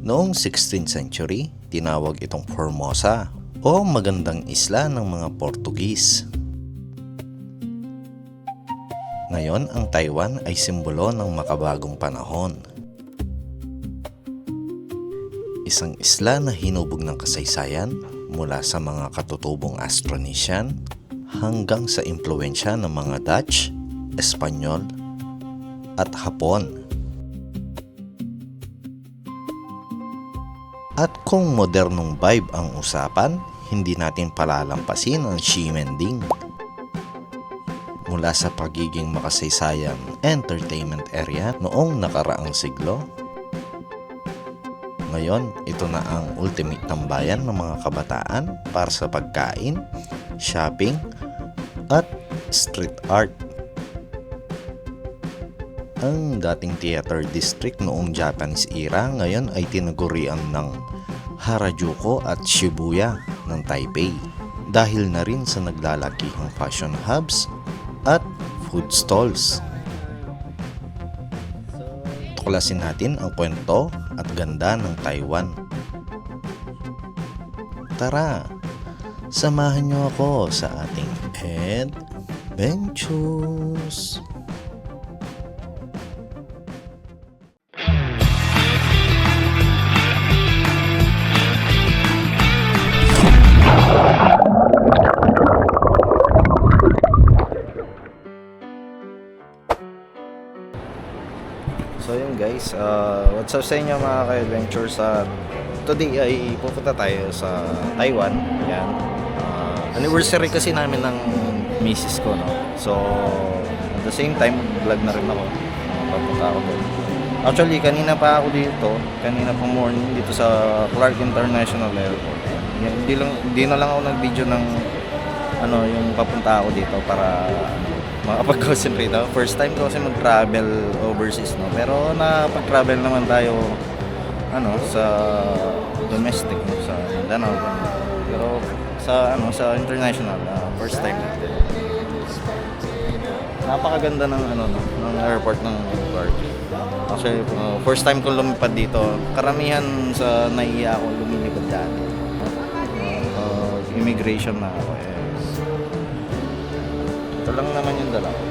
Noong 16th century, tinawag itong Formosa o magandang isla ng mga Portugis. Ngayon, ang Taiwan ay simbolo ng makabagong panahon. Isang isla na hinubog ng kasaysayan mula sa mga katutubong Austronesian hanggang sa impluwensya ng mga Dutch, Espanyol at Hapon. At kung modernong vibe ang usapan, hindi natin palalampasin ang Ximending. Mula sa pagiging makasaysayang entertainment area noong nakaraang siglo, ngayon ito na ang ultimate tambayan ng mga kabataan para sa pagkain, shopping, at street art. Ang dating theater district noong Japanese era ngayon ay tinagurian ng Harajuku at Shibuya ng Taipei dahil na rin sa naglalakihang fashion hubs at food stalls. Tuklasin natin ang kwento at ganda ng Taiwan. Tara, samahan niyo ako sa ating adventures. So yun guys, what's up sa inyo mga ka-adventures. Today ay pupunta tayo sa Taiwan. Yan. Anniversary kasi namin ng misis ko, no? So at the same time, vlog na rin ako. Papunta ako doon. Actually, kanina pa ako dito. Kanina pang morning dito sa Clark International Airport. Yan, hindi na lang ako nag-video ng yung papunta ako dito para makapag-concentrate ako. First time ko kasi mag-travel overseas, no? Pero nakapag-travel naman tayo sa domestic, no? Sa Mindanao. Pero sa international, first time natin. Napakaganda ng ng airport ng Clark. Actually, first time ko lumipad dito. Karamihan sa naiiya ako lumilipad dati. Immigration na ako. Ito lang naman yung dala ko.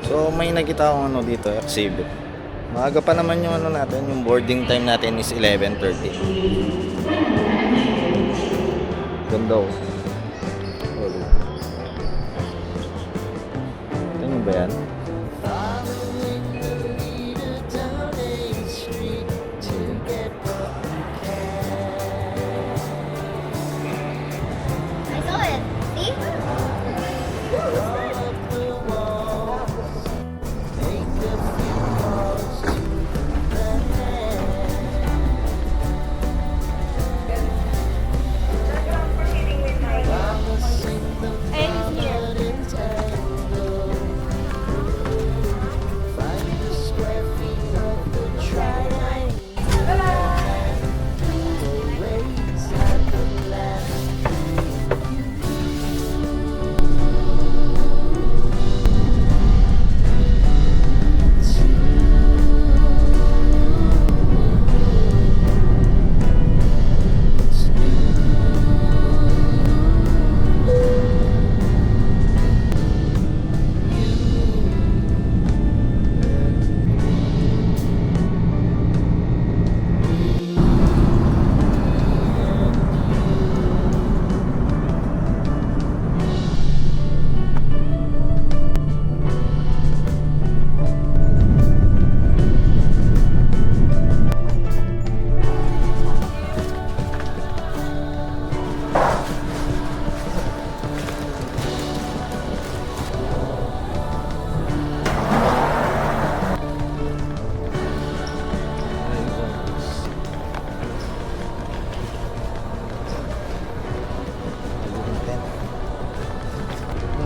So may nakita akong dito, exhibit. Maaga pa naman yung natin, yung boarding time natin is 11:30. Ganda oh. Ito nyo ba yan?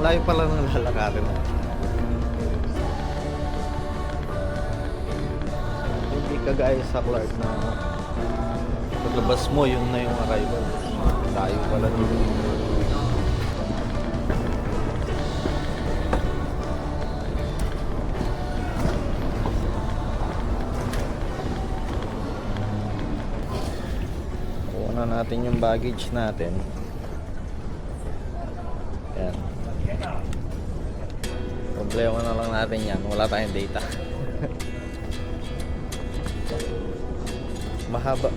Layo pala ng lalakarin. Hindi kagaya sa Clark na paglabas mo, yun na yung arrival. Layo pala dito. natin yung baggage natin. Yan. Problema na lang natin yan. Wala tayong data.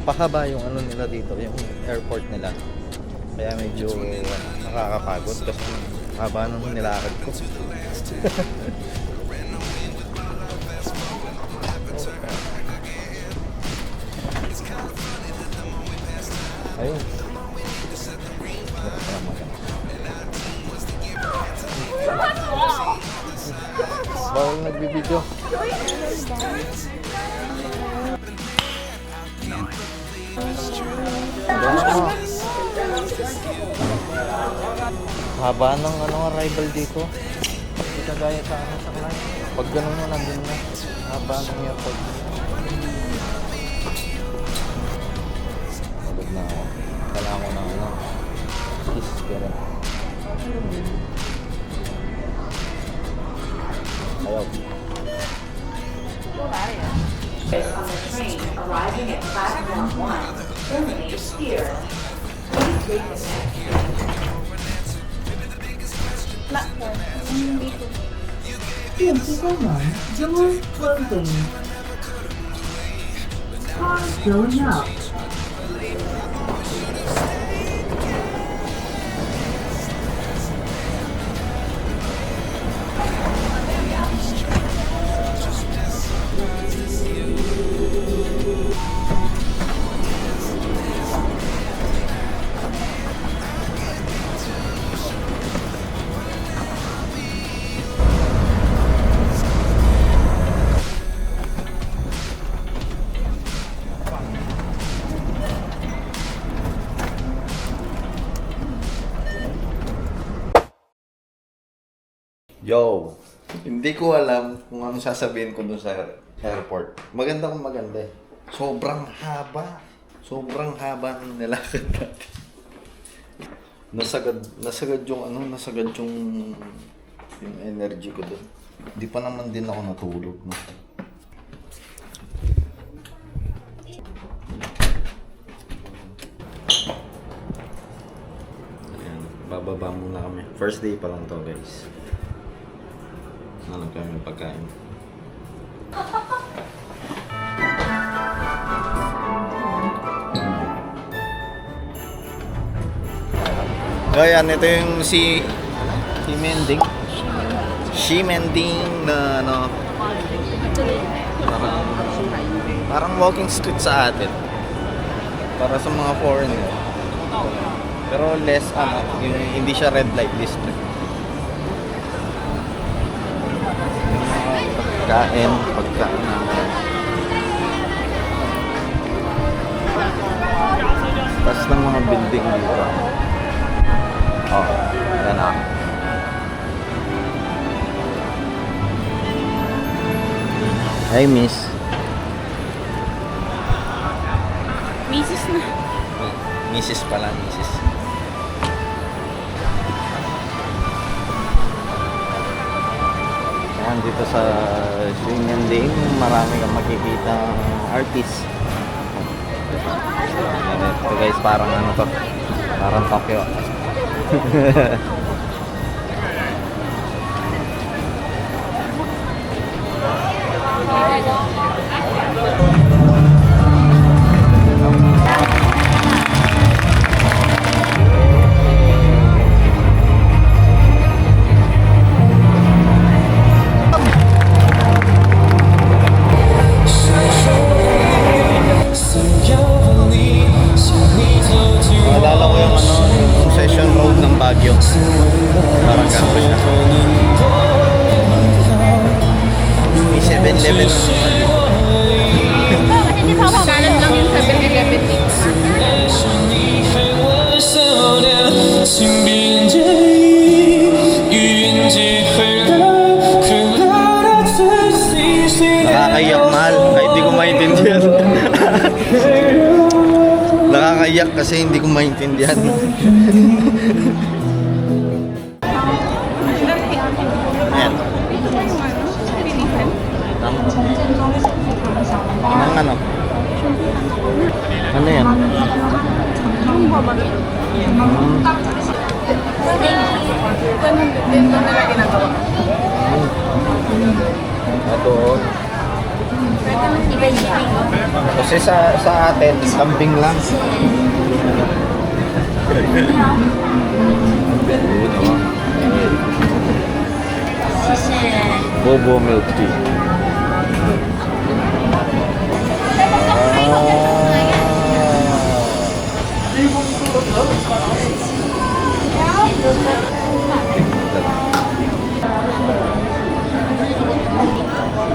Pahaba yung ano nila dito, yung airport nila. Kaya medyo nakakapagod kasi haba nung nilakad ko. Ayun. Bawal nagbibideo. Haba ng arrival dito. Hindi kagaya sa sa client. Pag ganun mo nandun na. Haba ng airport. Pagod na ako. Kailangan ko ng kiss pero ayaw. Train arriving at platform 1, terminate here. Please take the next platform. Dito. 电梯关门 Doors closing. Cars going up. Yo! Hindi ko alam kung ano sasabihin ko dun sa airport. Maganda kung maganda eh. Sobrang haba. Sobrang haba ng nilakad natin. Nasagad yung energy ko dun. Hindi pa naman din ako natulog. No? Ayan, bababa muna kami. First day pa lang to guys. Hanap kami ng pagkain. Ayan, ito yung si Mending. Si Mending na ano, parang walking street sa atin. Para sa mga foreigner. Pero less hindi siya red light district. Pagkain namin. Tapos ng mga building dito. Oh, yan na. Hi, miss. Mrs. na. Mrs. pala, Mrs. Ayan, dito sa Xingmending, marami kang makikita artist. Ito guys, parang ano to, parang Tokyo. Naalala ko yung yung Session Road ng Baguio. Parang ganito siya. May 7-Eleven. Bakit hindi pa ako kanan lang yung 7-Eleven dito? Nakakaiyak, mahal. Kahit di ko maintindihan. Nakakaiyak kasi hindi ko maintindihan. Ayan. Nang ano? Ano yan? Ganun din ba nila ginagawa? Ito. Iba-iba. Kasi sa atin, kambing lang. Bobo milk tea.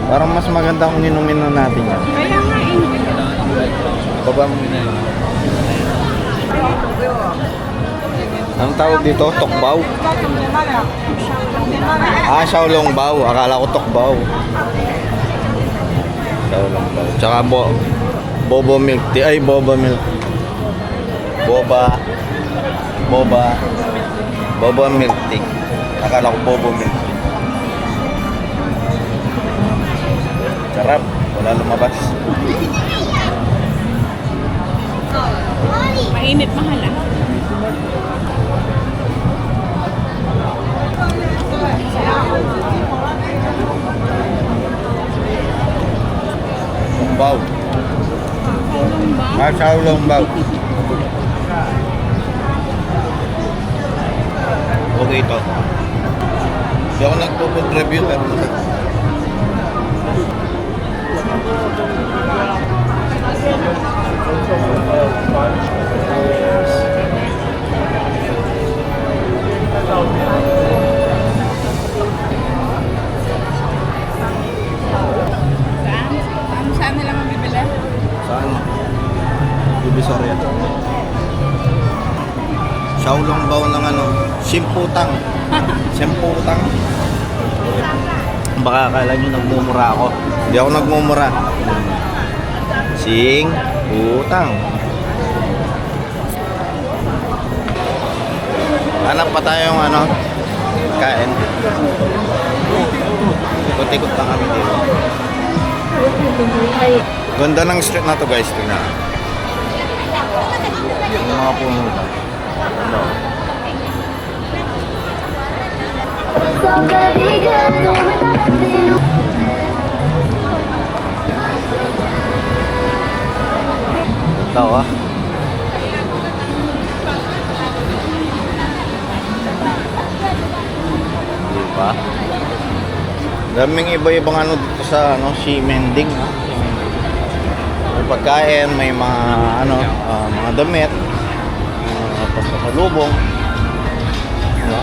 Parang mas maganda kung inumin na natin yan. Kaya nga Baba mo na yun. Anong tawag dito? Tokbaw? Ah, Xiaolongbao. Akala ko tokbaw. Xiaolongbao. Tsaka bobo milk tea. Ay, boba milk. Boba milk tea. Akala ko bobo milk tea. Sarap. Wala lumabas. mainit mahal ah. Longbaw. Masaw longbaw. Okay ito. Hindi ako nagpo-food review pero Saan nila mabibili? saan? Divisoria. Xiaolongbao ng ano, Simputang. Simputang. Baka akala nyo nagmumura ako. Hindi ako nagmumura. Sing-putang. Hanap pa tayong ano, kain. Ikot-ikot lang kami dito. Ganda ng street na to guys, tingnan. Yung mga puno. Ano? Tawa. Diba? Daming iba-ibang ano dito sa ano, Ximending. May pagkain, may mga ano, mga damit, pasalubong. Diba?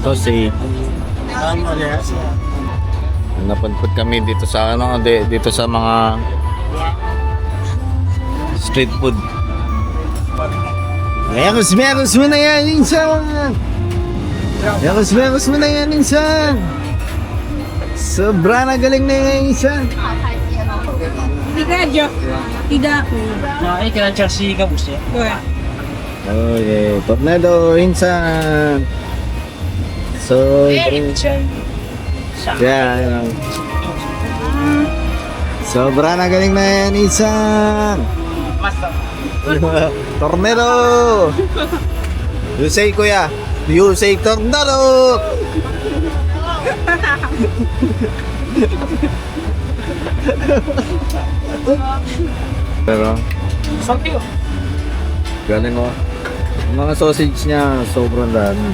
Ito si napadpad kami dito sa ano, dito sa mga street food. Meros mo na yan insan. Meros mo na yan insan. Sobra na galing na yan insan. Tiga, Jo. Tiga. Ay, kailan Chelsea ka, boss eh? Okay, tornado insan. So, yan. Sobra na galing na yan insan. Tornado! You say kuya. You say tornado! Pero, galing ko. Yung mga sausage niya, sobrang dami.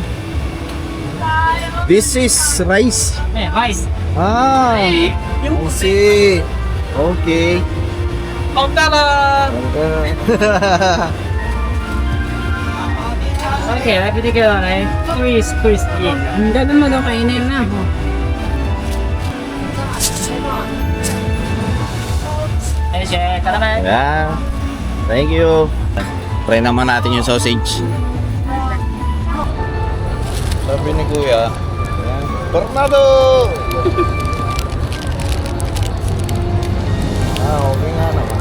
This is rice. Eh, rice. Ah, okay. Okay. Pangkalan! Okay, nabili ka lang eh. Crispy. Ganun mo daw kainin na. Eh, siya, kalaman. Yeah. Thank you. Try naman natin yung sausage. Sabi ni Kuya, tornado! Okay nga naman.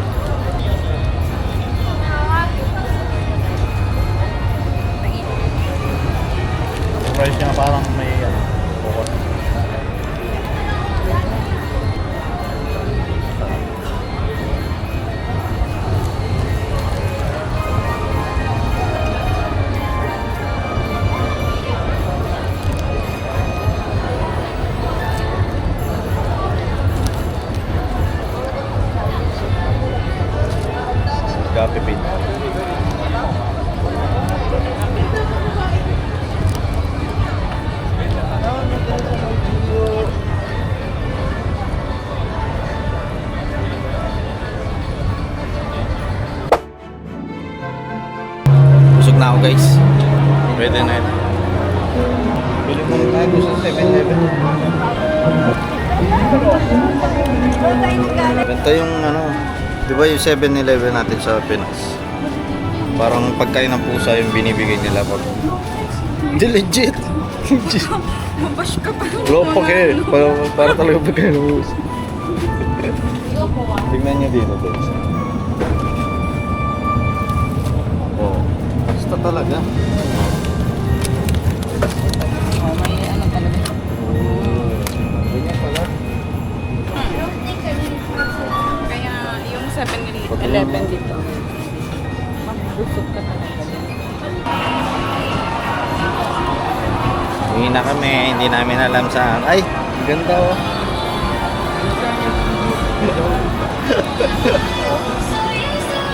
Yung rice niya Magkapipid. Busog na ako guys. Pwede na ito. Bili mo rin tayo sa 7-Eleven. Ganito yung ano, di ba yung 7-Eleven natin sa Pinas? Parang pagkain ng pusa yung binibigay nila pag... Hindi legit! Mabash ka pa. Lopak eh. Para talaga pagkain ng pusa. Tingnan nyo dito guys. Oh, basta talaga. Oh, may ano talaga. Ganyan pala. Kaya yung 7-Eleven dito, mabusog ka talaga din. Uwi na kami, hindi namin alam saan. Ay, ganda oh.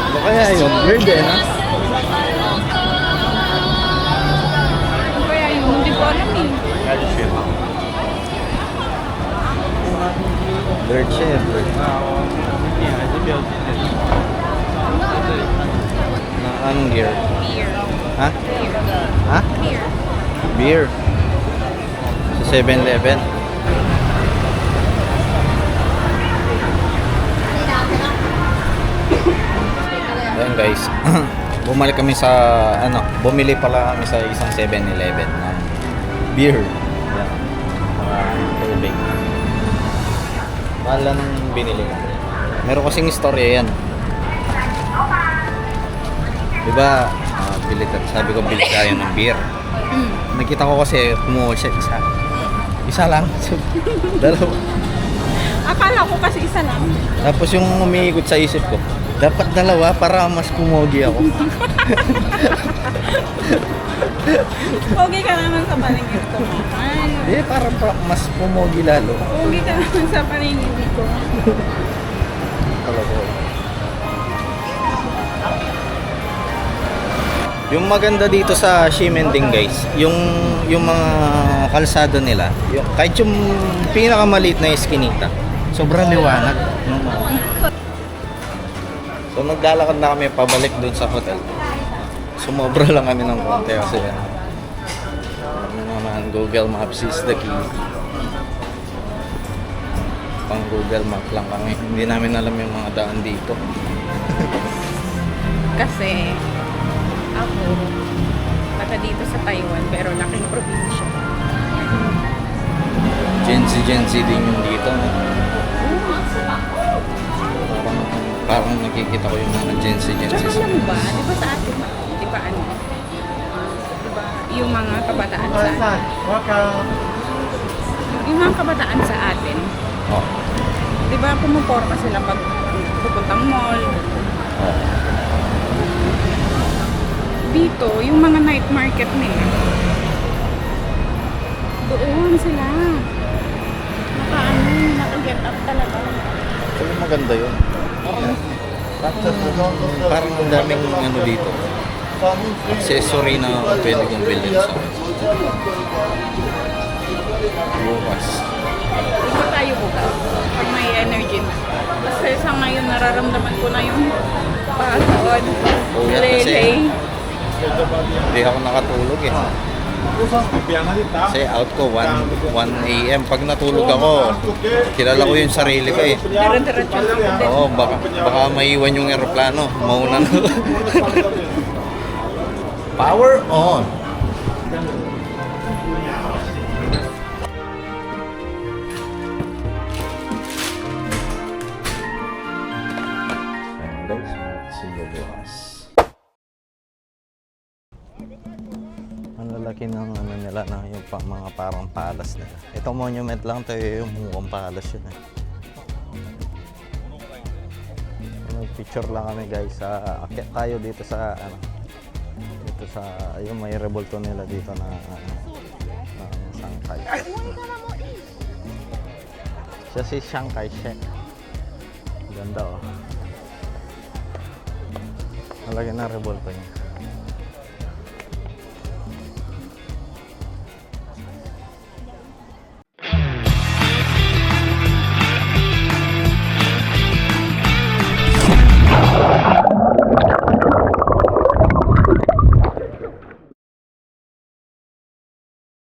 Ano kaya yun? Weird eh, no? Ano kaya yun? Hindi ko alam eh. Dirt shit. Na anong gear? Beer. Ha? Beer. Ha? Beer. Beer. Sa 7-Eleven. Ayan guys. Bumalik kami sa bumili pala kami sa isang 7-Eleven ng beer. Ayan. Tubig. Mahal lang binili ko. Meron kasing istorya yan. Diba, sabi ko bili tayo ng beer. Nakita ko kasi kumuha siya isa lang. Dalawa. Akala ko kasi isa lang. Tapos yung umiikot sa isip ko, dapat dalawa para mas pumogi ako. Pogi ka naman sa paningin ko. Ay, Para mas pumogi lalo. pogi ka naman sa paningin ko. Talaga. Yung maganda dito sa Ximending guys, yung mga kalsada nila, kahit yung pinakamaliit na eskinita, sobrang liwanag. So naglalakad na kami pabalik dun sa hotel. Sumobra lang kami ng konti kasi ano naman, Google Maps is the key. Pang Google Map lang kami. Hindi namin alam yung mga daan dito. Kasi ako, taga dito sa Taiwan pero laking probinsya. Gen Z din yung dito. No? Parang nakikita ko yung mga Gen Z. Tsaka alam mo ba, di ba sa atin, di ba ano, di ba yung mga kabataan sa atin, yung mga kabataan sa atin, Oh. di ba pumuporma sila pag pupuntang mall. Oh. Dito, yung mga night market nila, doon sila. Naka-get up talaga. So, maganda yun. Parang ang daming ano dito. Accessory na pwede kong bilhin sa bukas. Ito tayo bukas, pag may energy na. Kasi sa ngayon, nararamdaman ko na yung pagod, Oh, yan kasi. lele. Hindi ako nakatulog eh. Kasi out ko 1 AM. Pag natulog ako, kilala ko yung sarili ko eh. Diretso lang ako din. Oo, baka maiwan yung eroplano. Mauna na. Power on! See you bukas. Ang lalaki ng ano nila na yung mga parang palace nila. Itong monument lang to yung mukhang palace yun eh. Picture lang kami guys. Akyat tayo dito sa ano. Dito sa ayun may rebulto nila dito na Shanghai. Siya si Chiang Kai-shek. Ganda oh. Malaki na revolta niya.